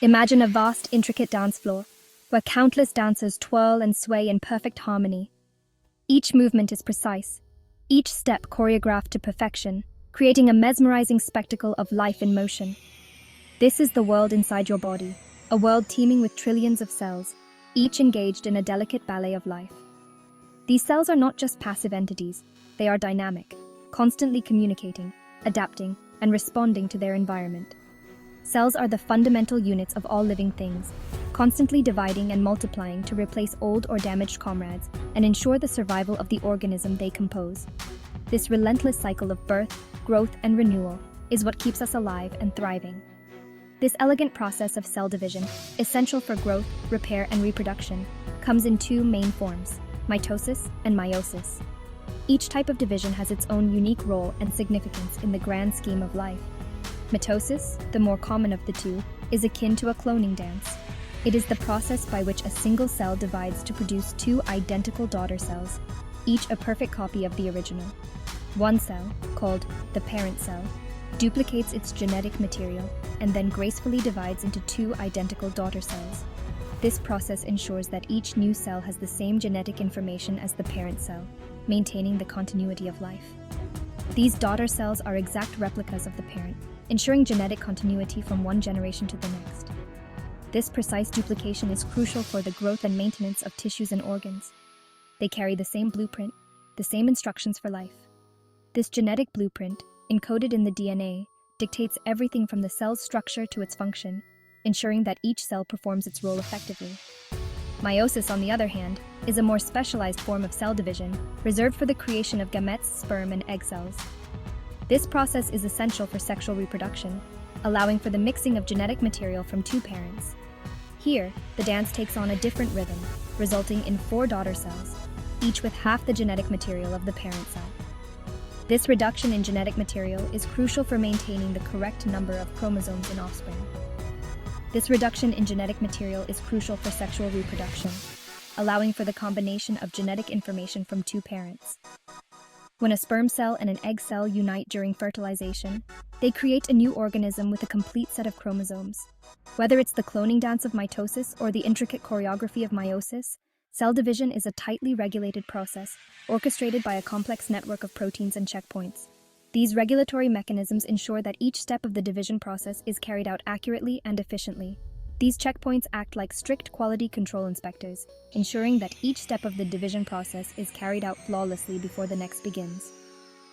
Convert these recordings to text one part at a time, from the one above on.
Imagine a vast, intricate dance floor, where countless dancers twirl and sway in perfect harmony. Each movement is precise, each step choreographed to perfection, creating a mesmerizing spectacle of life in motion. This is the world inside your body, a world teeming with trillions of cells, each engaged in a delicate ballet of life. These cells are not just passive entities, they are dynamic, constantly communicating, adapting, and responding to their environment. Cells are the fundamental units of all living things, constantly dividing and multiplying to replace old or damaged comrades and ensure the survival of the organism they compose. This relentless cycle of birth, growth, and renewal is what keeps us alive and thriving. This elegant process of cell division, essential for growth, repair, and reproduction, comes in two main forms: mitosis and meiosis. Each type of division has its own unique role and significance in the grand scheme of life. Mitosis, the more common of the two, is akin to a cloning dance. It is the process by which a single cell divides to produce two identical daughter cells, each a perfect copy of the original. One cell, called the parent cell, duplicates its genetic material and then gracefully divides into two identical daughter cells. This process ensures that each new cell has the same genetic information as the parent cell, maintaining the continuity of life. These daughter cells are exact replicas of the parent, ensuring genetic continuity from one generation to the next. This precise duplication is crucial for the growth and maintenance of tissues and organs. They carry the same blueprint, the same instructions for life. This genetic blueprint, encoded in the DNA, dictates everything from the cell's structure to its function, ensuring that each cell performs its role effectively. Meiosis, on the other hand, is a more specialized form of cell division, reserved for the creation of gametes, sperm, and egg cells. This process is essential for sexual reproduction, allowing for the mixing of genetic material from two parents. Here, the dance takes on a different rhythm, resulting in 4 daughter cells, each with half the genetic material of the parent cell. This reduction in genetic material is crucial for maintaining the correct number of chromosomes in offspring. This reduction in genetic material is crucial for sexual reproduction, allowing for the combination of genetic information from two parents. When a sperm cell and an egg cell unite during fertilization, they create a new organism with a complete set of chromosomes. Whether it's the cloning dance of mitosis or the intricate choreography of meiosis, cell division is a tightly regulated process, orchestrated by a complex network of proteins and checkpoints. These regulatory mechanisms ensure that each step of the division process is carried out accurately and efficiently. These checkpoints act like strict quality control inspectors, ensuring that each step of the division process is carried out flawlessly before the next begins.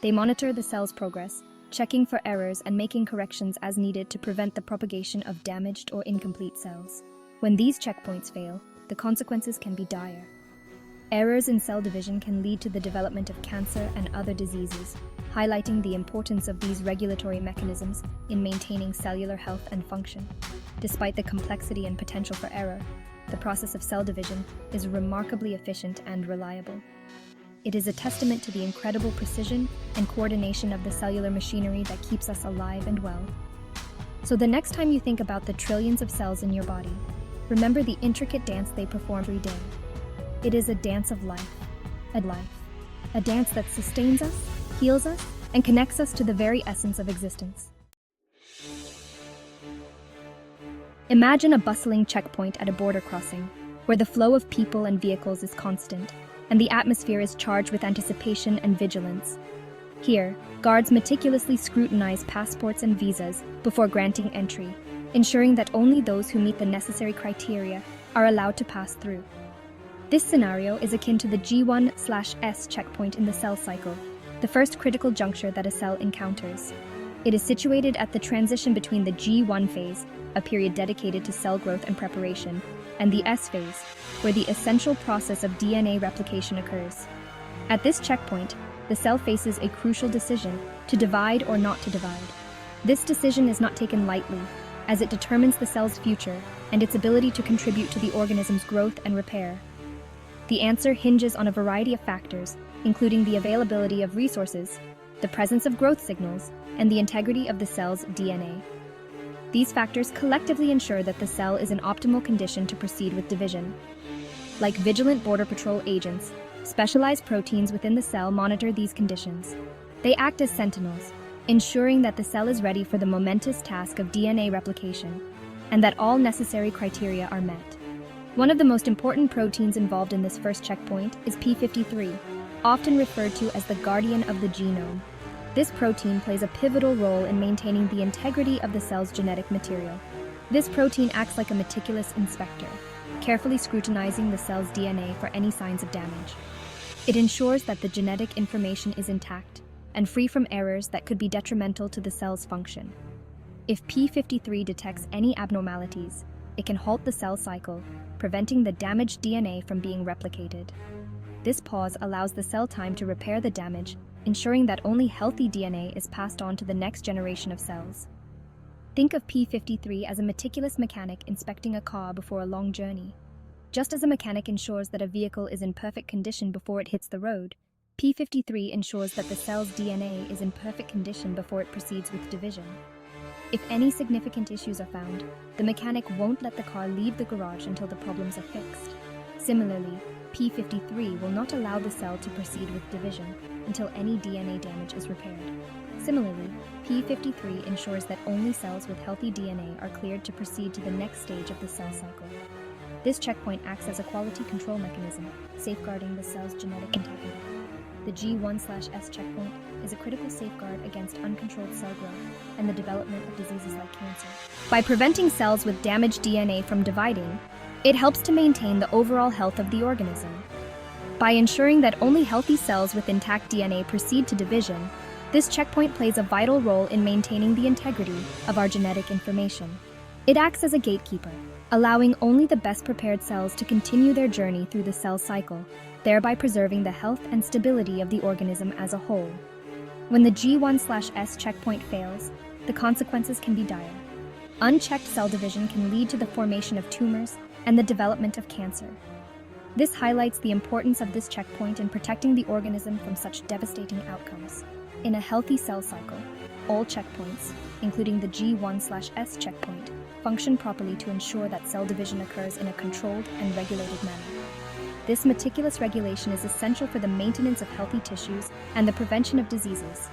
They monitor the cell's progress, checking for errors and making corrections as needed to prevent the propagation of damaged or incomplete cells. When these checkpoints fail, the consequences can be dire. Errors in cell division can lead to the development of cancer and other diseases, highlighting the importance of these regulatory mechanisms in maintaining cellular health and function. Despite the complexity and potential for error, the process of cell division is remarkably efficient and reliable. It is a testament to the incredible precision and coordination of the cellular machinery that keeps us alive and well. So the next time you think about the trillions of cells in your body, remember the intricate dance they perform every day. It is a dance of life, a dance that sustains us, heals us, and connects us to the very essence of existence. Imagine a bustling checkpoint at a border crossing, where the flow of people and vehicles is constant, and the atmosphere is charged with anticipation and vigilance. Here, guards meticulously scrutinize passports and visas before granting entry, ensuring that only those who meet the necessary criteria are allowed to pass through. This scenario is akin to the G1/S checkpoint in the cell cycle, the first critical juncture that a cell encounters. It is situated at the transition between the G1 phase, a period dedicated to cell growth and preparation, and the S phase, where the essential process of DNA replication occurs. At this checkpoint, the cell faces a crucial decision to divide or not to divide. This decision is not taken lightly, as it determines the cell's future and its ability to contribute to the organism's growth and repair. The answer hinges on a variety of factors, including the availability of resources, the presence of growth signals, and the integrity of the cell's DNA. These factors collectively ensure that the cell is in optimal condition to proceed with division. Like vigilant border patrol agents, specialized proteins within the cell monitor these conditions. They act as sentinels, ensuring that the cell is ready for the momentous task of DNA replication. and that all necessary criteria are met. One of the most important proteins involved in this first checkpoint is p53, often referred to as the guardian of the genome. This protein plays a pivotal role in maintaining the integrity of the cell's genetic material. This protein acts like a meticulous inspector, carefully scrutinizing the cell's DNA for any signs of damage. It ensures that the genetic information is intact and free from errors that could be detrimental to the cell's function. If p53 detects any abnormalities, it can halt the cell cycle, preventing the damaged DNA from being replicated. This pause allows the cell time to repair the damage, ensuring that only healthy DNA is passed on to the next generation of cells. Think of p53 as a meticulous mechanic inspecting a car before a long journey. Just as a mechanic ensures that a vehicle is in perfect condition before it hits the road, p53 ensures that the cell's DNA is in perfect condition before it proceeds with division. If any significant issues are found, the mechanic won't let the car leave the garage until the problems are fixed. Similarly, p53 will not allow the cell to proceed with division until any DNA damage is repaired. Similarly, p53 ensures that only cells with healthy DNA are cleared to proceed to the next stage of the cell cycle. This checkpoint acts as a quality control mechanism, safeguarding the cell's genetic integrity. The G1/S checkpoint is a critical safeguard against uncontrolled cell growth and the development of diseases like cancer. By preventing cells with damaged DNA from dividing, it helps to maintain the overall health of the organism. By ensuring that only healthy cells with intact DNA proceed to division, this checkpoint plays a vital role in maintaining the integrity of our genetic information. It acts as a gatekeeper, allowing only the best prepared cells to continue their journey through the cell cycle, thereby preserving the health and stability of the organism as a whole. When the G1/S checkpoint fails, the consequences can be dire. Unchecked cell division can lead to the formation of tumors and the development of cancer. This highlights the importance of this checkpoint in protecting the organism from such devastating outcomes. In a healthy cell cycle, all checkpoints, including the G1/S checkpoint, function properly to ensure that cell division occurs in a controlled and regulated manner. This meticulous regulation is essential for the maintenance of healthy tissues and the prevention of diseases.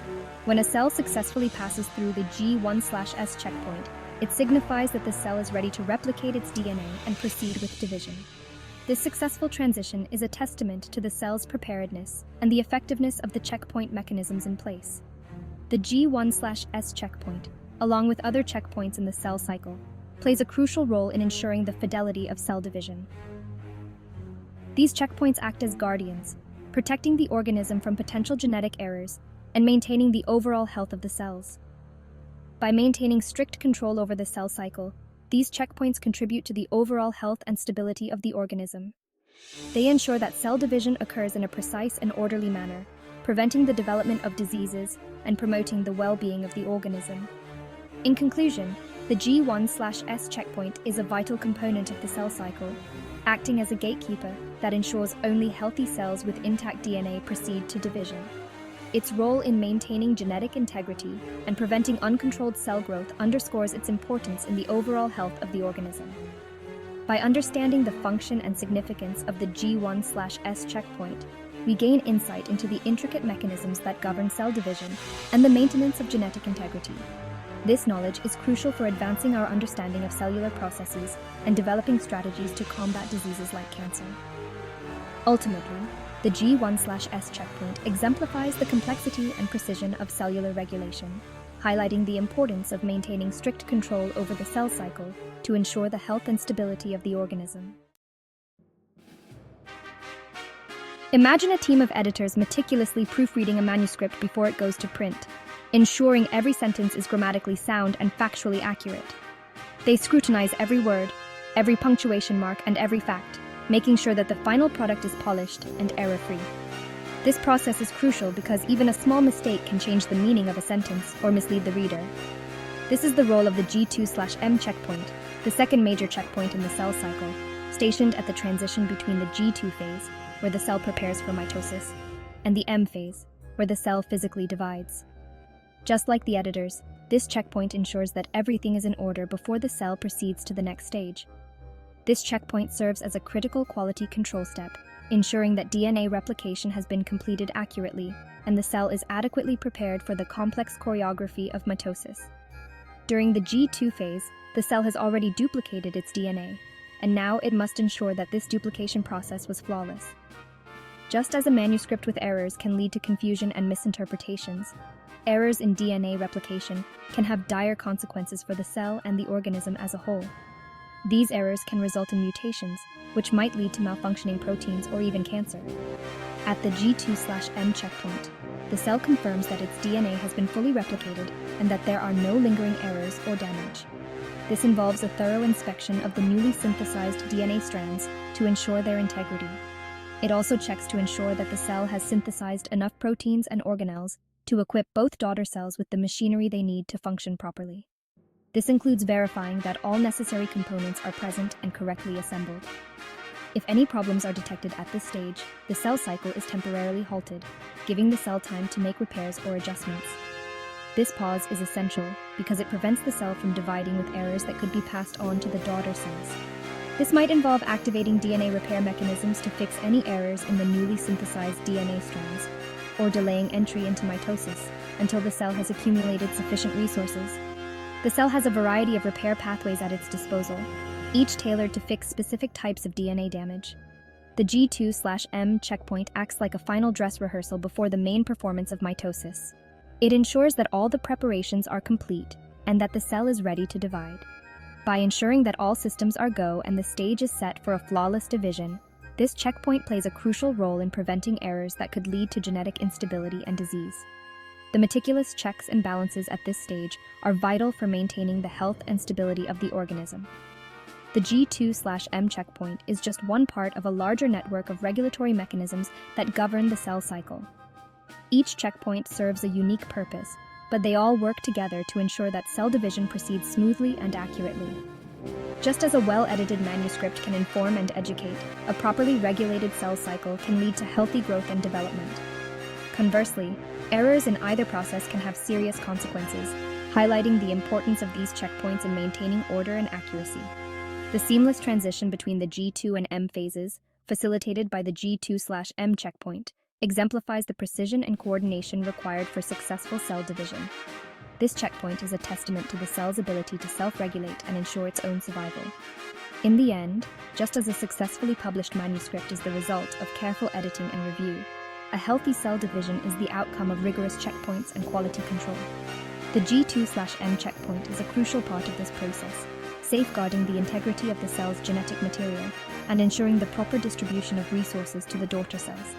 When a cell successfully passes through the G1/S checkpoint, it signifies that the cell is ready to replicate its DNA and proceed with division. This successful transition is a testament to the cell's preparedness and the effectiveness of the checkpoint mechanisms in place. The G1/S checkpoint, along with other checkpoints in the cell cycle, plays a crucial role in ensuring the fidelity of cell division. These checkpoints act as guardians, protecting the organism from potential genetic errors and maintaining the overall health of the cells. By maintaining strict control over the cell cycle, these checkpoints contribute to the overall health and stability of the organism. They ensure that cell division occurs in a precise and orderly manner, preventing the development of diseases and promoting the well-being of the organism. In conclusion, the G1/S checkpoint is a vital component of the cell cycle, acting as a gatekeeper that ensures only healthy cells with intact DNA proceed to division. Its role in maintaining genetic integrity and preventing uncontrolled cell growth underscores its importance in the overall health of the organism. By understanding the function and significance of the G1/S checkpoint, we gain insight into the intricate mechanisms that govern cell division and the maintenance of genetic integrity. This knowledge is crucial for advancing our understanding of cellular processes and developing strategies to combat diseases like cancer. Ultimately, the G1/S checkpoint exemplifies the complexity and precision of cellular regulation, highlighting the importance of maintaining strict control over the cell cycle to ensure the health and stability of the organism. Imagine a team of editors meticulously proofreading a manuscript before it goes to print, ensuring every sentence is grammatically sound and factually accurate. They scrutinize every word, every punctuation mark, and every fact, making sure that the final product is polished and error-free. This process is crucial because even a small mistake can change the meaning of a sentence or mislead the reader. This is the role of the G2/M checkpoint, the second major checkpoint in the cell cycle, stationed at the transition between the G2 phase, where the cell prepares for mitosis, and the M phase, where the cell physically divides. Just like the editors, this checkpoint ensures that everything is in order before the cell proceeds to the next stage. This checkpoint serves as a critical quality control step, ensuring that DNA replication has been completed accurately and the cell is adequately prepared for the complex choreography of mitosis. During the G2 phase, The cell has already duplicated its DNA, and now it must ensure that this duplication process was flawless. Just as a manuscript with errors can lead to confusion and misinterpretations, errors in DNA replication can have dire consequences for the cell and the organism as a whole. These errors can result in mutations, which might lead to malfunctioning proteins or even cancer. At the G2/M checkpoint, the cell confirms that its DNA has been fully replicated and that there are no lingering errors or damage. This involves a thorough inspection of the newly synthesized DNA strands to ensure their integrity. It also checks to ensure that the cell has synthesized enough proteins and organelles to equip both daughter cells with the machinery they need to function properly. This includes verifying that all necessary components are present and correctly assembled. If any problems are detected at this stage, the cell cycle is temporarily halted, giving the cell time to make repairs or adjustments. This pause is essential because it prevents the cell from dividing with errors that could be passed on to the daughter cells. This might involve activating DNA repair mechanisms to fix any errors in the newly synthesized DNA strands, or delaying entry into mitosis until the cell has accumulated sufficient resources. The cell has a variety of repair pathways at its disposal, each tailored to fix specific types of DNA damage. The G2/M checkpoint acts like a final dress rehearsal before the main performance of mitosis. It ensures that all the preparations are complete and that the cell is ready to divide. By ensuring that all systems are go and the stage is set for a flawless division, this checkpoint plays a crucial role in preventing errors that could lead to genetic instability and disease. The meticulous checks and balances at this stage are vital for maintaining the health and stability of the organism. The G2/M checkpoint is just one part of a larger network of regulatory mechanisms that govern the cell cycle. Each checkpoint serves a unique purpose, but they all work together to ensure that cell division proceeds smoothly and accurately. Just as a well-edited manuscript can inform and educate, a properly regulated cell cycle can lead to healthy growth and development. Conversely, errors in either process can have serious consequences, highlighting the importance of these checkpoints in maintaining order and accuracy. The seamless transition between the G2 and M phases, facilitated by the G2/M checkpoint, exemplifies the precision and coordination required for successful cell division. This checkpoint is a testament to the cell's ability to self-regulate and ensure its own survival. In the end, just as a successfully published manuscript is the result of careful editing and review, a healthy cell division is the outcome of rigorous checkpoints and quality control. The G2/M checkpoint is a crucial part of this process, safeguarding the integrity of the cell's genetic material and ensuring the proper distribution of resources to the daughter cells.